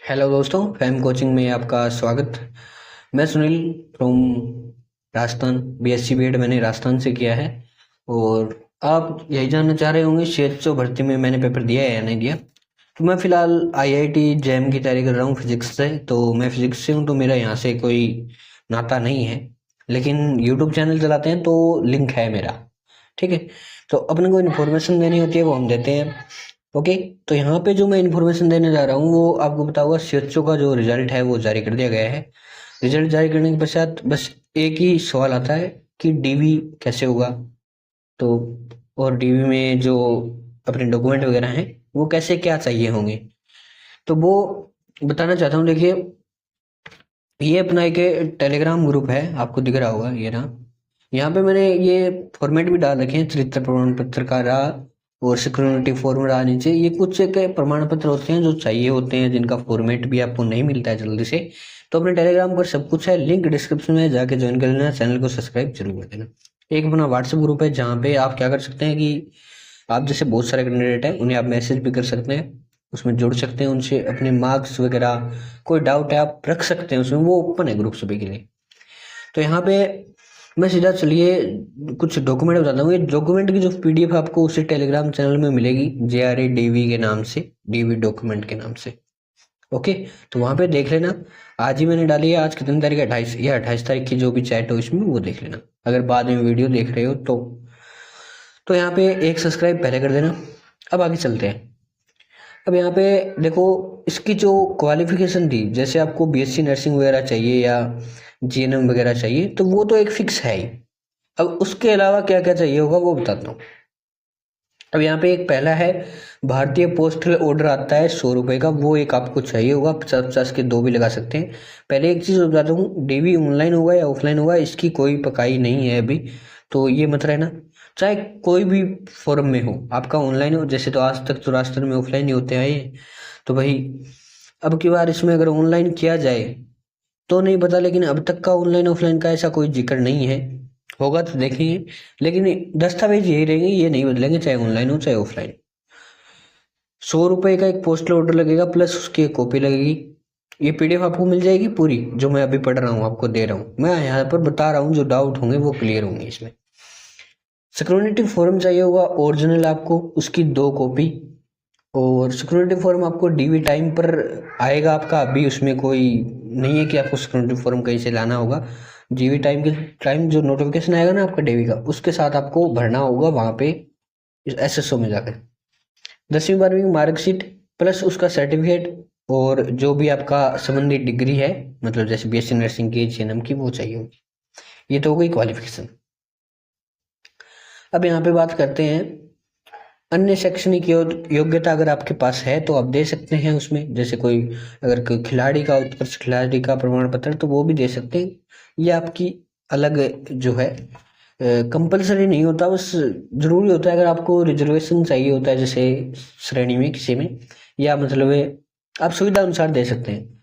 Hello दोस्तों, fam coaching में आपका स्वागत। मैं Sunil from Rajasthan. BSc BEd मैंने राजस्थान से किया है। और आप यही जानना चाह रहे होंगे सीएचओ भर्ती में मैंने पेपर दिया है या नहीं दिया। तो मैं फ़िलहाल आईआईटी जैम की तैयारी कर रहा हूँ फिजिक्स से। तो मैं फिजिक्स से हूँ, तो मेरा यहाँ से कोई नाता नहीं है, लेकिन यूट्यूब चैनल चलाते हैं तो लिंक है मेरा। ठीक है, तो अपने को इन्फॉर्मेशन देनी होती है, वो हम देते हैं। ओके, तो यहाँ पे जो मैं इन्फॉर्मेशन देने जा रहा हूँ वो आपको बताऊंगा। सीएचओ का जो रिजल्ट है वो जारी कर दिया गया है। रिजल्ट जारी करने के पश्चात बस एक ही सवाल आता है कि डीवी कैसे होगा। तो और डीवी में जो अपने डॉक्यूमेंट वगैरह हैं वो कैसे क्या चाहिए होंगे, तो वो बताना चाहता हूँ। देखिए, ये अपना एक टेलीग्राम ग्रुप है, आपको दिख रहा होगा ये ना। यहाँ पे मैंने ये फॉर्मेट भी डाल रखे हैं, चरित्र प्रमाण पत्र का रहा और सिक्योरिटी फॉर्म रहा नीचे। ये कुछ एक प्रमाण पत्र होते हैं जो चाहिए होते हैं, जिनका फॉर्मेट भी आपको नहीं मिलता है जल्दी से। तो अपने टेलीग्राम पर सब कुछ है, लिंक डिस्क्रिप्शन में जाके ज्वाइन कर लेना। चैनल को सब्सक्राइब जरूर कर देना। एक अपना व्हाट्सएप ग्रुप है जहाँ पे आप क्या कर सकते हैं कि आप जैसे बहुत सारे कैंडिडेट हैं उन्हें आप मैसेज भी कर सकते हैं, उसमें जुड़ सकते हैं, उनसे अपने मार्क्स वगैरह कोई डाउट है आप रख सकते हैं उसमें। वो ओपन है ग्रुप सभी के लिए। तो यहाँ पे मैं सीधा चलिए कुछ डॉक्यूमेंट बताता हूँ। ये डॉक्यूमेंट की जो पीडीएफ आपको उसी टेलीग्राम चैनल में मिलेगी, JRADV के नाम से, डीवी डॉक्यूमेंट के नाम से। ओके, तो वहाँ पे देख लेना। आज ही मैंने डाली है। आज कितनी तारीख है? 28 या 28 तारीख की जो भी चैट हो इसमें वो देख लेना, अगर बाद में वीडियो देख रहे हो तो यहाँ पे एक सब्सक्राइब पहले कर देना। अब आगे चलते हैं। अब यहाँ पे देखो, इसकी जो क्वालिफिकेशन थी, जैसे आपको बीएससी नर्सिंग वगैरह चाहिए या जीएनएम वगैरह चाहिए, तो वो तो एक फिक्स है ही। अब उसके अलावा क्या क्या चाहिए होगा वो बताता हूँ। अब यहाँ पे एक पहला है, भारतीय पोस्टल ऑर्डर आता है 100 रुपये का, वो एक आपको चाहिए होगा। 50-50 के दो भी लगा सकते हैं। पहले एक चीज़ बताता हूँ, डीवी ऑनलाइन होगा या ऑफलाइन होगा इसकी कोई पकाई नहीं है अभी, तो ये मत रहना। चाहे कोई भी फॉर्म में हो, आपका ऑनलाइन हो, जैसे तो आज तक तो राजस्थान में ऑफलाइन ही होते आए हैं, तो भाई अब की बार इसमें अगर ऑनलाइन किया जाए तो नहीं पता, लेकिन अब तक का ऑनलाइन ऑफलाइन का ऐसा कोई जिक्र नहीं है। होगा तो देखेंगे, लेकिन दस्तावेज यही रहेंगे, ये नहीं बदलेंगे, चाहे ऑनलाइन हो चाहे ऑफलाइन। 100 रुपये का एक पोस्टल ऑर्डर लगेगा, प्लस उसकी एक कॉपी लगेगी। ये पीडीएफ आपको मिल जाएगी पूरी, जो मैं अभी पढ़ रहा हूँ आपको दे रहा हूँ। मैं यहाँ पर बता रहा हूँ, जो डाउट होंगे वो क्लियर होंगे इसमें। सिक्योरिटी फॉर्म चाहिए होगा ओरिजिनल आपको, उसकी 2 कॉपी। और सिक्योरिटी फॉर्म आपको डीवी टाइम पर आएगा आपका, अभी उसमें कोई नहीं है कि आपको सिक्योरिटी फॉर्म कहीं से लाना होगा। डीवी टाइम के टाइम जो नोटिफिकेशन आएगा ना आपका डीवी का, उसके साथ आपको भरना होगा वहाँ पे एसएसओ में जाकर। 10वीं 12वीं की मार्कशीट प्लस उसका सर्टिफिकेट, और जो भी आपका संबंधित डिग्री है, मतलब जैसे बीएससी नर्सिंग की, जीएनएम की, वो चाहिए होगी। ये तो हो गई क्वालिफिकेशन। अब यहाँ पे बात करते हैं अन्य शैक्षणिक योग्यता। अगर आपके पास है तो आप दे सकते हैं उसमें, जैसे कोई अगर कोई खिलाड़ी का, उत्कृष्ट खिलाड़ी का प्रमाण पत्र, तो वो भी दे सकते हैं। ये आपकी अलग जो है, कंपलसरी नहीं होता, बस जरूरी होता है अगर आपको रिजर्वेशन चाहिए होता है जैसे श्रेणी में किसी में, या मतलब आप सुविधा अनुसार दे सकते हैं।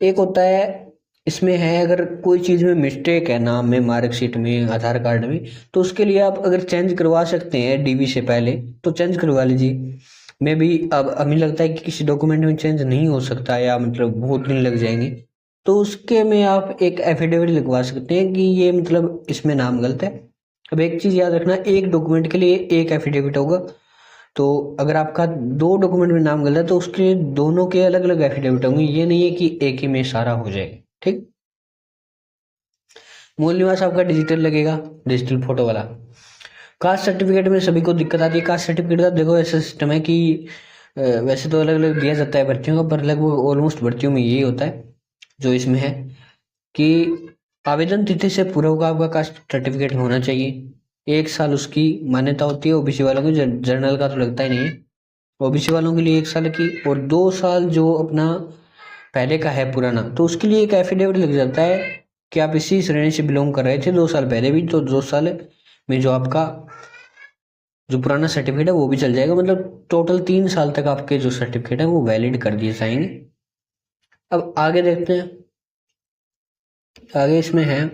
एक होता है इसमें है, अगर कोई चीज़ में मिस्टेक है, नाम में, मार्कशीट में, आधार कार्ड में, तो उसके लिए आप अगर चेंज करवा सकते हैं डीवी से पहले, तो चेंज करवा लीजिए। मैं भी अब हमें लगता है कि किसी डॉक्यूमेंट में चेंज नहीं हो सकता, या मतलब बहुत दिन लग जाएंगे, तो उसके में आप एक एफिडेविट लिखवा सकते हैं कि ये मतलब इसमें नाम गलत है। अब एक चीज़ याद रखना, एक डॉक्यूमेंट के लिए एक एफिडेविट होगा। तो अगर आपका 2 डॉक्यूमेंट में नाम गलत है तो उसके दोनों के अलग अलग एफिडेविट होंगे, ये नहीं है कि एक ही में सारा हो जाएगा। ठीक। मूल निवास आपका डिजिटल लगेगा, डिजिटल फोटो वाला। कास्ट सर्टिफिकेट में सभी को दिक्कत आती है। कास्ट सर्टिफिकेट का देखो ऐसा सिस्टम है कि वैसे तो अलग अलग दिया जाता है भर्तियों का, पर लगभग ऑलमोस्ट भर्तियों में यही होता है जो इसमें है कि आवेदन तिथि से पूर्व का आपका कास्ट सर्टिफिकेट होना चाहिए। 1 साल उसकी मान्यता होती है। ओबीसी वालों की, जनरल का तो लगता ही नहीं है। ओबीसी वालों के लिए 1 साल की, और 2 साल जो अपना पहले का है पुराना, तो उसके लिए एक एफिडेविट लग जाता है कि आप इसी श्रेणी से बिलोंग कर रहे थे 2 साल पहले भी, तो 2 साल में जो आपका जो पुराना सर्टिफिकेट है वो भी चल जाएगा। मतलब टोटल 3 साल तक आपके जो सर्टिफिकेट है वो वैलिड कर दिए जाएंगे। अब आगे देखते हैं। आगे इसमें है,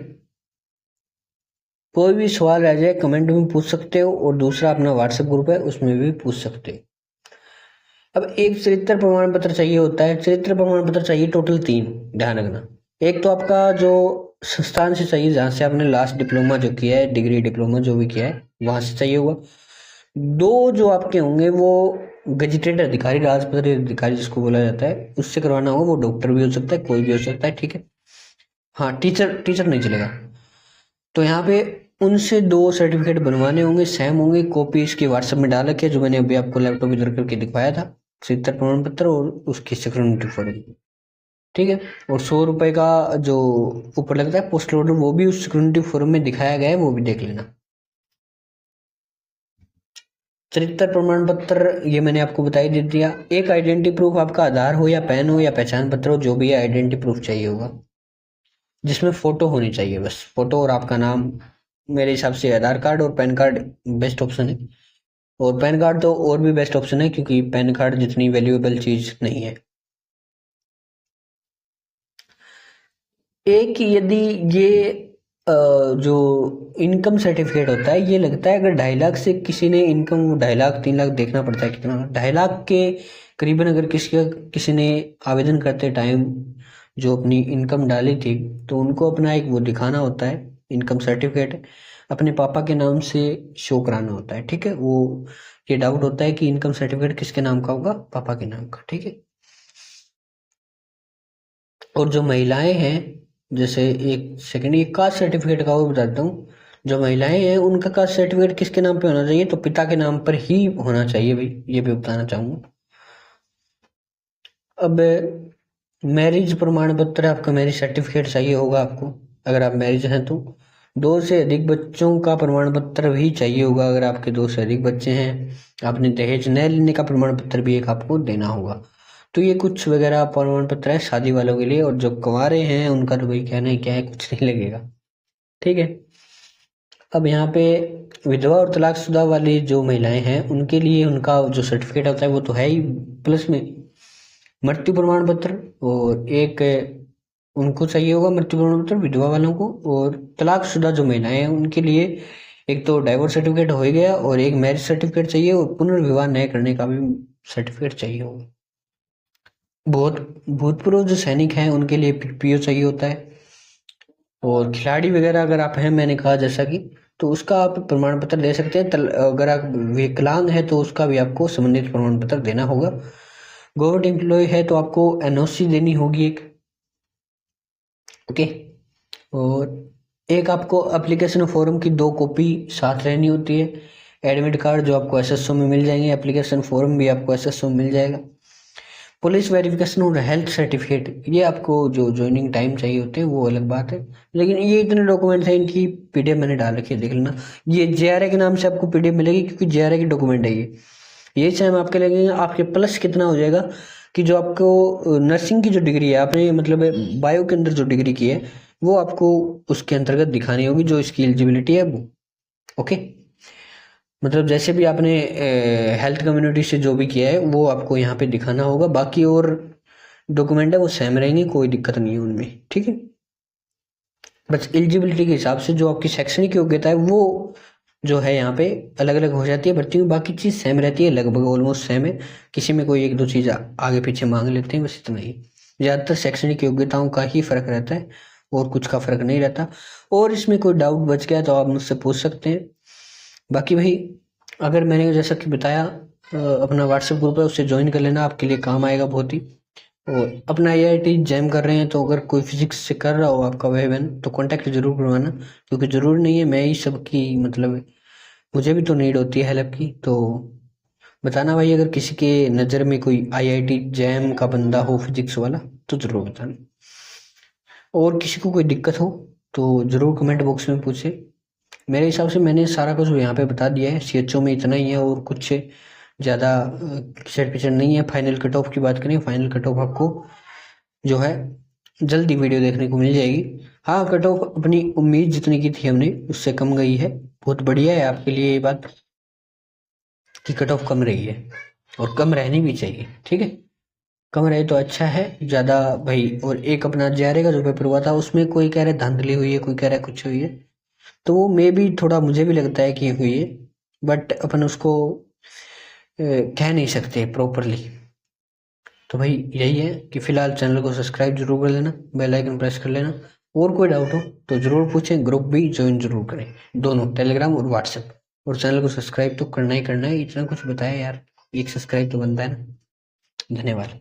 कोई भी सवाल रह जाए कमेंट में पूछ सकते हो, और दूसरा अपना व्हाट्सएप ग्रुप है उसमें भी पूछ सकते हो। अब एक चरित्र प्रमाण पत्र चाहिए होता है। चरित्र प्रमाण पत्र चाहिए टोटल 3, ध्यान रखना। एक तो आपका जो संस्थान से चाहिए जहाँ से आपने लास्ट डिप्लोमा जो किया है, डिग्री डिप्लोमा जो भी किया है, वहां से चाहिए होगा। 2 जो आपके होंगे वो गजेटेड अधिकारी, राजपत्रित अधिकारी जिसको बोला जाता है, उससे करवाना होगा। वो डॉक्टर भी हो सकता है, कोई भी हो सकता है, ठीक है। हाँ, टीचर नहीं चलेगा। तो यहाँ पे उनसे 2 सर्टिफिकेट बनवाने होंगे, सेम होंगे। कॉपी इसकी व्हाट्सएप में डाल रखी है, जो मैंने अभी आपको लैपटॉप इधर करके दिखवाया था, चरित्र प्रमाण पत्र और उसकी सिक्योरिटी फॉर्म, ठीक है। और 100 रुपए का जो ऊपर लगता है पोस्टल ऑर्डर, वो भी उस सिक्योरिटी फॉर्म में दिखाया गया है, वो भी देख लेना। चरित्र प्रमाण पत्र ये मैंने आपको बताई दे दिया। एक आइडेंटिटी प्रूफ, आपका आधार हो या पैन हो या पहचान पत्र हो, जो भी है आइडेंटिटी प्रूफ चाहिए होगा, जिसमें फोटो होनी चाहिए, बस फोटो और आपका नाम। मेरे हिसाब से आधार कार्ड और पैन कार्ड बेस्ट ऑप्शन है, और पैन कार्ड तो और भी बेस्ट ऑप्शन है, क्योंकि पैन कार्ड जितनी वैल्यूएबल चीज नहीं है। एक यदि ये जो इनकम सर्टिफिकेट होता है, ये लगता है अगर 2.5 लाख से किसी ने इनकम, 2.5 लाख 3 लाख देखना पड़ता है कितना, 2.5 लाख के करीबन अगर किसी ने आवेदन करते टाइम जो अपनी इनकम डाली थी, तो उनको अपना एक वो दिखाना होता है, इनकम सर्टिफिकेट अपने पापा के नाम से शो कराना होता है, ठीक है। वो ये डाउट होता है कि इनकम सर्टिफिकेट किसके नाम का होगा, पापा के नाम का, ठीक है। और जो महिलाएं हैं, जैसे एक सेकंड, ये कास्ट सर्टिफिकेट का वो बताता हूँ। जो महिलाएं हैं उनका कास्ट सर्टिफिकेट किसके नाम पे होना चाहिए, तो पिता के नाम पर ही होना चाहिए भाई, ये भी बताना चाहूंगा। अब मैरिज प्रमाण पत्र, आपका मैरिज सर्टिफिकेट चाहिए होगा आपको, अगर आप मैरिज हैं तो। 2 से अधिक बच्चों का प्रमाण पत्र भी चाहिए होगा, अगर आपके 2 से अधिक बच्चे हैं। आपने दहेज न लेने का प्रमाण पत्र भी एक आपको देना होगा। तो ये कुछ वगैरह प्रमाण पत्र है शादी वालों के लिए, और जो कुंवारे हैं उनका तो भाई कहना ही क्या है, कुछ नहीं लगेगा, ठीक है। अब यहाँ पे विधवा और तलाकशुदा वाली जो महिलाएं हैं उनके लिए उनका जो सर्टिफिकेट होता है वो तो है ही, प्लस में मृत्यु प्रमाण पत्र, और एक उनको चाहिए होगा मृत्यु प्रमाण पत्र विधवा वालों को। और तलाकशुदा जो महिलाएं हैं उनके लिए एक तो डाइवोर्स सर्टिफिकेट हो ही गया, और एक मैरिज सर्टिफिकेट चाहिए, और पुनर्विवाह न करने का भी सर्टिफिकेट चाहिए होगा। भूतपूर्व जो सैनिक हैं उनके लिए पीओ चाहिए होता है। और खिलाड़ी वगैरह अगर आप हैं, मैंने कहा जैसा कि, तो उसका आप प्रमाण पत्र दे सकते हैं। अगर आप विकलांग है तो उसका भी आपको संबंधित प्रमाण पत्र देना होगा। गवर्नमेंट एम्प्लॉय है तो आपको एनओसी देनी होगी एक, ओके। और एक आपको एप्लीकेशन फॉर्म की 2 कॉपी साथ रहनी होती है। एडमिट कार्ड जो आपको एसएसओ में मिल जाएंगे, एप्लीकेशन फॉर्म भी आपको एसएसओ में मिल जाएगा। पुलिस वेरिफिकेशन और हेल्थ सर्टिफिकेट, ये आपको जो ज्वाइनिंग टाइम चाहिए होते हैं, वो अलग बात है। लेकिन ये इतने डॉक्यूमेंट हैं, इनकी पीडीएफ मैंने डाल रखी है, देख लेना। ये जेआरए के नाम से आपको पीडीएफ मिलेगी, क्योंकि जेआरए की डॉक्यूमेंट है ये सेम आपके लगेंगे। आपके प्लस कितना हो जाएगा कि जो आपको नर्सिंग की जो डिग्री है, आपने मतलब बायो के अंदर जो डिग्री की है, वो आपको उसके अंतर्गत दिखानी होगी, जो इसकी एलिजिबिलिटी है वो, ओके। मतलब जैसे भी आपने हेल्थ कम्युनिटी से जो भी किया है वो आपको यहाँ पे दिखाना होगा। बाकी और डॉक्यूमेंट है वो सेम रहेंगे, कोई दिक्कत नहीं है उनमें, ठीक है। बस एलिजिबिलिटी के हिसाब से जो आपकी शैक्षणिक योग्यता है वो जो है यहाँ पे अलग अलग हो जाती है भर्ती में। बाकी चीज़ सेम रहती है, लगभग ऑलमोस्ट सेम है। किसी में कोई 1-2 चीज़ आगे पीछे मांग लेते हैं, बस इतना ही। ज़्यादातर शैक्षणिक योग्यताओं का ही फर्क रहता है, और कुछ का फर्क नहीं रहता। और इसमें कोई डाउट बच गया तो आप मुझसे पूछ सकते हैं। बाकी भाई, अगर मैंने जैसा कि बताया, अपना व्हाट्सएप ग्रुप है, उससे ज्वाइन कर लेना, आपके लिए काम आएगा बहुत ही। और अपना आईआईटी जैम कर रहे हैं, तो अगर कोई फिजिक्स से कर रहा हो आपका भाई बहन, तो कांटेक्ट जरूर करवाना, क्योंकि जरूरी नहीं है मैं ही सबकी, मतलब मुझे भी तो नीड होती है हेल्प की। तो बताना भाई, अगर किसी के नज़र में कोई आईआईटी जैम का बंदा हो फिजिक्स वाला, तो जरूर बताना। और किसी को कोई दिक्कत हो तो जरूर कमेंट बॉक्स में पूछे। मेरे हिसाब से मैंने सारा कुछ यहाँ पे बता दिया है। सीएचओ में इतना ही है, और कुछ ज़्यादा सेट पिचर नहीं है। फाइनल कट ऑफ की बात करें, फाइनल कट ऑफ आपको जो है जल्दी वीडियो देखने को मिल जाएगी। हाँ, कट ऑफ अपनी उम्मीद जितनी की थी हमने उससे कम गई है। बहुत बढ़िया है आपके लिए ये बात कि कट ऑफ कम रही है, और कम रहनी भी चाहिए, ठीक है। कम रहे तो अच्छा है, ज़्यादा भाई। और एक अपना जेआरए का जो पेपर हुआ था, उसमें कोई कह रहा है धांधली हुई है, कोई कह रहा है कुछ हुई है, तो वो मे भी थोड़ा मुझे भी लगता है कि हुई है, बट अपन उसको कह नहीं सकते प्रॉपरली, तो भाई यही है कि फिलहाल चैनल को सब्सक्राइब जरूर कर लेना, बेल आइकन प्रेस कर लेना, और कोई डाउट हो तो जरूर पूछें, ग्रुप भी ज्वाइन जरूर करें, दोनों टेलीग्राम और व्हाट्सएप। और चैनल को सब्सक्राइब तो करना ही करना है, इतना कुछ बताया यार, एक सब्सक्राइब तो बनता है ना। धन्यवाद।